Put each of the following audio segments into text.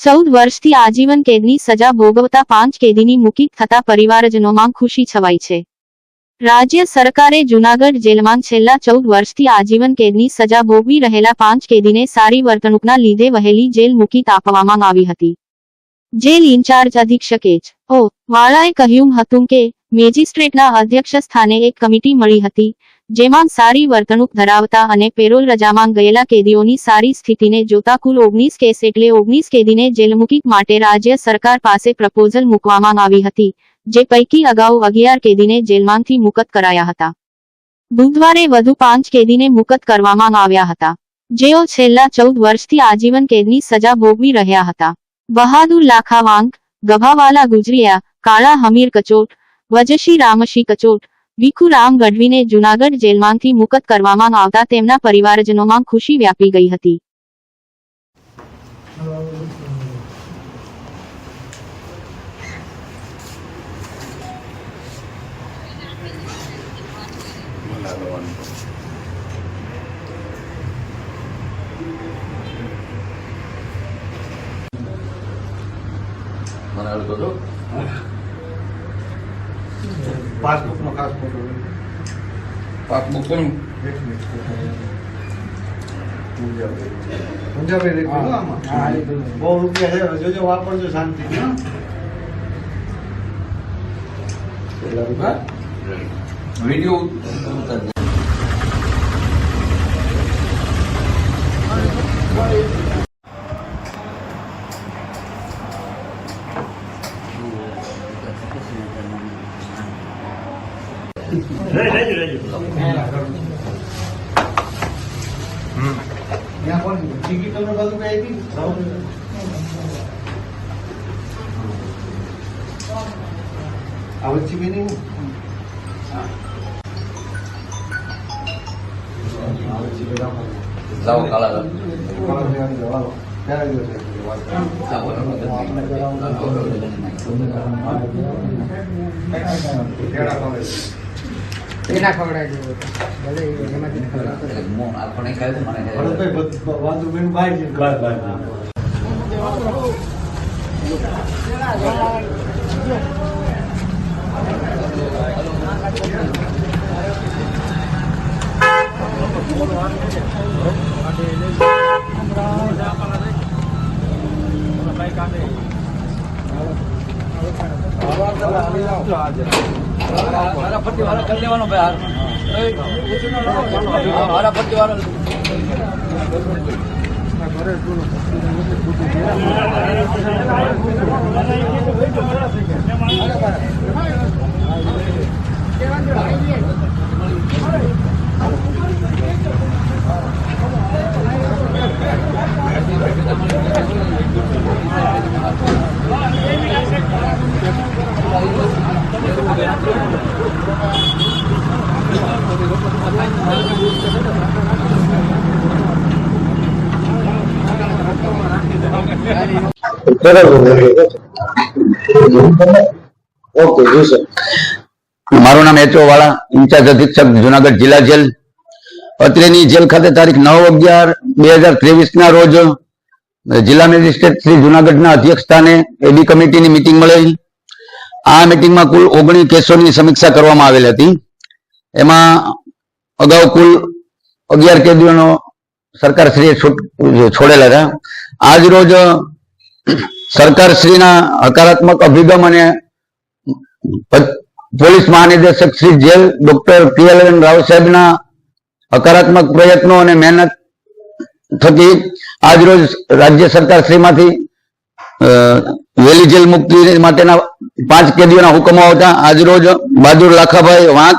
14 વર્ષથી આજીવન કેદની સજા ભોગવતા 5 કેદીની મુક્તિ થતા પરિવારજનોમાં ખુશી છવાઈ છે। રાજ્ય સરકારે જૂનાગઢ જેલમાં છેલ્લા 14 વર્ષથી આજીવન કેદની સજા ભોગવી રહેલા 5 કેદીને સારી વર્તણૂકના લીધે વહેલી જેલ મુક્તિ આપવામાં આવી હતી। જેલ ઇન્ચાર્જ અધિક્ષક એચ.ઓ. વાળાએ કહ્યું હતું કે મેજિસ્ટ્રેટના અધ્યક્ષ સ્થાને એક કમિટી મળી હતી, જેમાં સારી વર્તણૂક ધરાવતા અને પેરોલ રજામાં ગયેલા કેદીઓની સારી સ્થિતિને જોતા કુલ 19 કેસ એટલે 19 કેદીને જેલમુક્તિ માટે રાજ્ય સરકાર પાસે પ્રપોઝલ મૂકવામાં આવી હતી, જે પૈકી અગાઉ 11 કેદીને જેલમાંથી મુક્ત કરાયા હતા। બુધવારે વધુ 5 કેદીને મુક્ત કરવામાં આવ્યા હતા, જેઓ છેલ્લા 14 વર્ષથી આજીવન કેદની સજા ભોગવી રહ્યા હતા। બહાદુર લાખાવાંગ, ગભાવાલા ગુજરિયા, કાળા હમીર કચોટ, વજશી રામશી કચોટ, વિખુરામ ગઢવીને જૂનાગઢ જેલમાંથી મુક્ત કરવામાં આવતા તેમના પરિવારજનોમાં ખુશી વ્યાપી ગઈ હતી। पासबुक नो खास फोटो पासबुक कोण पंजाबी रेको ना आमा हां બહુ રૂપિયા છે જોજો વાપરજો શાંતિથી હા કેટલા રૂપિયા વિડિયો यहाँ कौन टिकट में बात पे आई थी आवश्यक भी नहीं जाओ काला क्या એના ખવડાવી દેવો ભલે એમાંથી ખવડાવે મો આપણે કહે તો મને વાંધો બેન બાય છે બાય બાય वाला पट्टी वाला कर लेवानो भाई यार वाला पट्टी वाला મારું નામ એચ.ઓ. વાળા, ઇન્ચાર્જ અધિક્ષક જૂનાગઢ જિલ્લા જેલ। અત્રેની જેલ ખાતે તારીખ 9/11/2023 ના રોજ જિલ્લા મેજિસ્ટ્રેટ શ્રી જૂનાગઢના અધ્યક્ષ સ્થાને એડી કમિટીની મીટિંગ મળેલી। આ મીટિંગમાં કુલ 19 કેસોની સમીક્ષા કરવામાં આવેલ હતી। એમાં અગાઉ કુલ 11 કેદીઓનો સરકારશ્રીએ છોડેલા હતા। આજ રોજ સરકારશ્રીના હકારાત્મક અભિગમ અને પોલીસ મહાનિદેશક Shri jail doctor PL Rao સાહેબના હકારાત્મક પ્રયત્નો અને મહેનત થકી આજ રોજ રાજ્ય સરકારશ્રીમાંથી વહેલી જેલ મુક્તિ માટેના 5 કેદીઓના હુકમો આવતા આજ રોજ બહાદુર લાખાભાઈ વાંક,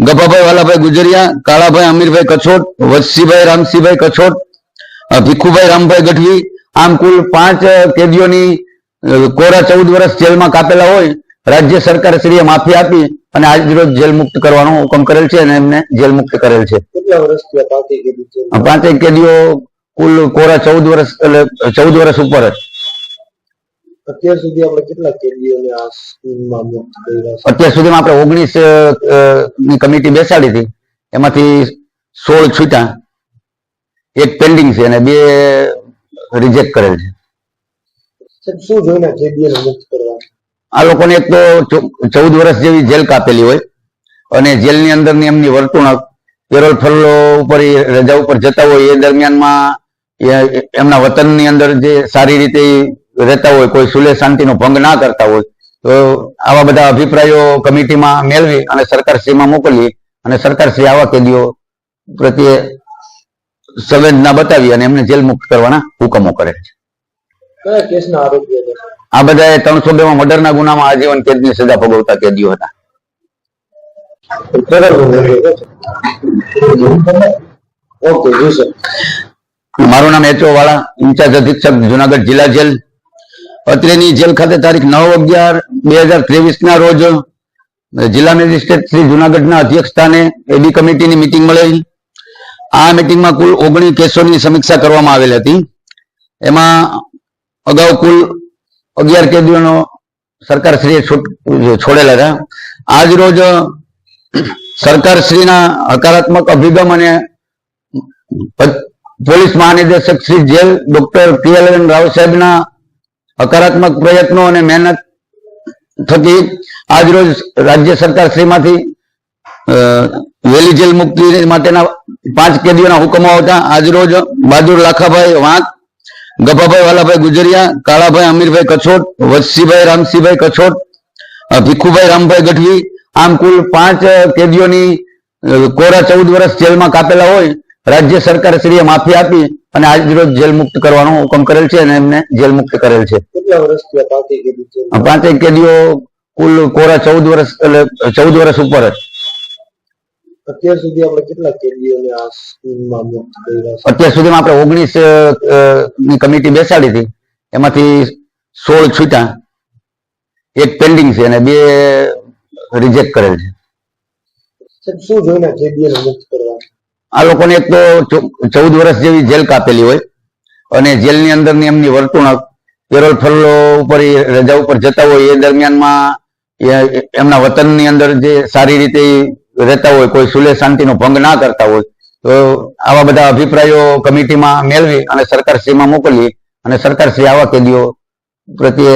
ગભાભાઈ વાલાભાઈ ગુજરિયા, કાળાભાઈ અમીરભાઈ કછોટ, વજસીભાઈ રામસીભાઈ કછોટ, ભીખુભાઈ રામભાઈ ગઢવી, આમ કુલ 5 કેદીઓની કોરા 14 વર્ષ જેલમાં કાપેલા હોય રાજ્ય સરકાર શ્રીએ માફી આપી અને આજ રોજ જેલ મુક્ત કરવાનો હુકમ કરેલ છે અને એમને જેલ મુક્ત કરેલ છે। કેટલા વર્ષથી પાંચેય કેદીઓ કુલ કોરા 14 વર્ષ એટલે 14 વર્ષ ઉપર। અત્યાર સુધી આપણે કેટલા કેદીઓને આ સ્કીમમાં મુક્ત કર્યા છે? અત્યાર સુધીમાં આપણે 19 ની કમિટી બેસાડી હતી, એમાંથી 16 છૂટા, 1 પેન્ડિંગ છે અને 2 રિજેક્ટ કરેલ છે। સાહેબ શું જોઈને કેદીઓને મુક્ત કરવા? આ લોકોને એક તો 14 વર્ષ જેવી જેલ કાપેલી હોય અને જેલની અંદરની એમની વર્તણૂક પેરોલ ફરલો ઉપર રજા ઉપર જતા હોય એ દરમિયાનમાં એમના વતનની અંદર જે સારી રીતે રહેતા હોય, કોઈ સુલે શાંતિનો ભંગ ના કરતા હોય, તો આવા બધા અભિપ્રાયો કમિટીમાં મેળવી અને સરકારશ્રીમાં મોકલી અને સરકારશ્રી આવા કેદીઓ પ્રત્યે સંવેદના બતાવી અને એમને જેલ મુક્ત કરવાના હુકમો કરે છે. કયા કેસના આરોપીઓ હતા? આ બધા 302 માં મર્ડરના ગુનામાં આજીવન કેદની સજા ભોગવતા કેદીઓ હતા. ઓકે જી સર. મારું નામ એચઓ વાળા, ઇન્ચાર્જ અધિક્ષક જુનાગઢ જિલ્લા જેલ. અત્રેની જેલ ખાતે તારીખ 9/11/2023 ના રોજ જિલ્લા મેજિસ્ટ્રેટ શ્રી જુનાગઢના અધ્યક્ષ સ્થાને એડી કમિટીની મિટિંગ મળેલી. આ મિટિંગમાં કુલ 19 કેસોની સમીક્ષા કરવામાં આવેલ હતી. એમાં અગાઉ કુલ 11 કેદીઓનો સરકારશ્રીએ છોડેલા હતા. આજ રોજ સરકારશ્રીના હકારાત્મક અભિગમ અને પોલીસ મહાનિદેશક Shri jail doctor PLN Rao સાહેબના હકારાત્મક પ્રયત્નો અને મહેનત થકી આજ રોજ રાજ્ય સરકારશ્રીમાંથી વહેલી જેલ મુક્તિ માટેના 5 કેદીઓના હુકમો આવતા આજ રોજ બહાદુર લાખાભાઈ વાંક, ગભાભાઈ વાલાભાઈ ગુજરિયા, કાળાભાઈ અમીરભાઈ કછોટ, વત્સીભાઈ રામસિંહભાઈ કછોટ, ભીખુભાઈ રામભાઈ ગઢવી, આમ કુલ 5 કેદીઓની કોરા 14 વર્ષ જેલમાં કાપેલા હોય રાજ્ય સરકારશ્રીએ માફી આપી અને આજ રોજ જેલ મુક્ત કરવાનો હુકમ કરેલ છે અને એમને જેલ મુક્ત કરેલ છે. કેટલા વર્ષથી આ 5 કેદી છે? 5 કેદીઓ કુલ કોરા 14 વર્ષ એટલે 14 વર્ષ ઉપર. અત્યાર સુધી આપણે કેટલા કેદીઓને આ સ્કીમમાં મુક્ત કર્યા છે? અત્યાર સુધીમાં આપણે 19 ની કમિટી બેસાડી હતી, એમાંથી 16 છૂટા, 1 પેન્ડિંગ છે અને 2 રિજેક્ટ કરેલ છે. સાહેબ શું જોઈને કેદીઓને મુક્ત કરવા? આ લોકોને એક તો 14 વર્ષ જેવી જેલ કાપેલી હોય અને જેલની અંદરની એમની વર્તણૂક પેરોલ ફરલો ઉપર રજા ઉપર જતા હોય એ દરમિયાનમાં એમના વતનની અંદર જે સારી રીતે રહેતા હોય, કોઈ સુલે શાંતિનો ભંગ ના કરતા હોય, તો આવા બધા અભિપ્રાયો કમિટીમાં મેળવી અને સરકારશ્રીમાં મોકલી અને સરકારશ્રી આવા કેદીઓ પ્રત્યે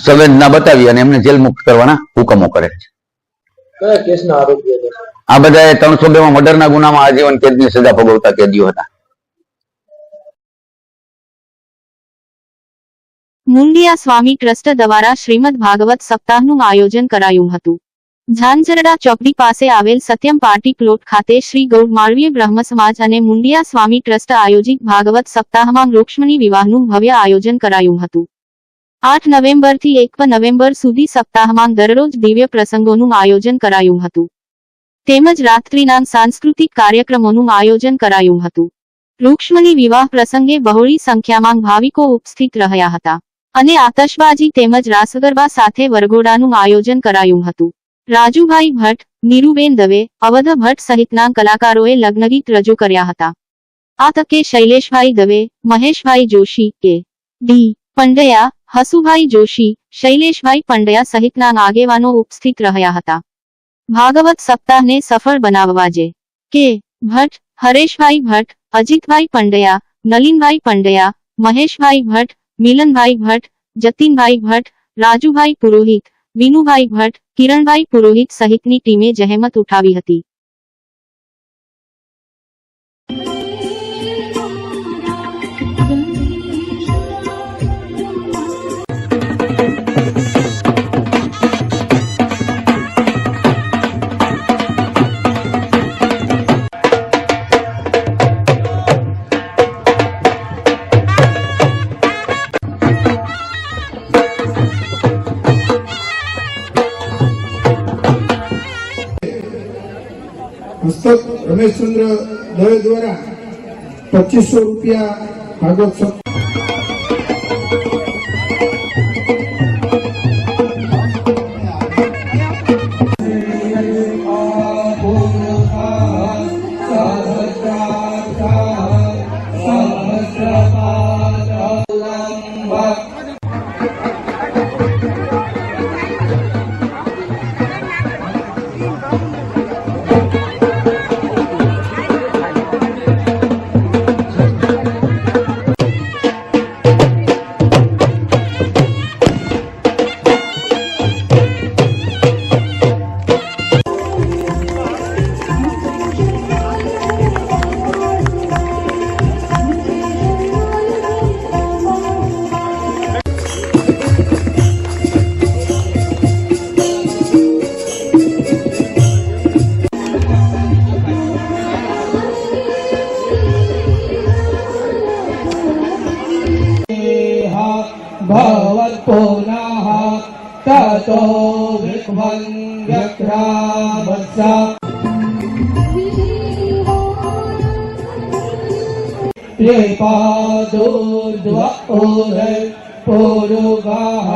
સંવેદના બતાવી અને એમને જેલ મુક્ત કરવાના હુકમો કરે છે. કયા કેસના આરોપીઓ હતા? આ બધા 302 માં મર્ડરના ગુનામાં આજીવન કેદની સજા ભોગવતા કેદીઓ હતા. મુંડિયા સ્વામી ટ્રસ્ટ દ્વારા શ્રીમદ ભાગવત સપ્તાહનું આયોજન કરાયું હતું. ઝાંઝરડા ચોકડી પાસે આવેલ સત્યમ પાર્ટી પ્લોટ ખાતે શ્રી ગૌડ માળવીય બ્રહ્મ સમાજ અને મુંડિયા સ્વામી ટ્રસ્ટ આયોજિત ભાગવત સપ્તાહમાં રૂક્ષ્મણી વિવાહનું ભવ્ય આયોજન કરાયું હતું. 8 નવેમ્બરથી 1 નવેમ્બર સુધી સપ્તાહમાં દરરોજ દિવ્ય પ્રસંગોનું આયોજન કરાયું હતું તેમજ રાત્રિના સાંસ્કૃતિક કાર્યક્રમોનું આયોજન કરાયું હતું. રૂક્ષ્મણી વિવાહ પ્રસંગે બહોળી સંખ્યામાં ભાવિકો ઉપસ્થિત રહ્યા હતા અને આતશબાજી તેમજ રાસગરબા સાથે વરઘોડાનું આયોજન કરાયું હતું. રાજુભાઈ ભટ્ટ, નીરુબેન દવે, અવધ ભટ્ટ સહિતના કલાકારોએ લગ્નગીત રજૂ કર્યા હતા. આ તકે શૈલેષભાઈ દવે, મહેશભાઈ જોશી, કે ડી પંડ્યા, હસુભાઈ જોશી, શૈલેષભાઈ પંડ્યા સહિતના આગેવાનો ઉપસ્થિત રહ્યા હતા. ભાગવત સપ્તાહને સફળ બનાવવા જે કે ભટ્ટ, હરેશભાઈ ભટ્ટ, અજીતભાઈ પંડ્યા, નલિનભાઈ પંડ્યા, મહેશભાઈ ભટ્ટ, મિલનભાઈ ભટ્ટ, જતીનભાઈ ભટ્ટ, રાજુભાઈ પુરોહિત, વિનુભાઈ ભટ્ટ, કિરણભાઈ પુરોહિત સહિતની ટીમે જહેમત ઉઠાવી હતી. હસ્તક રમેશચંદ્ર દવે દ્વારા 2500 રૂપિયા ભાગવત कृपादुर्ध्व पूर्वाः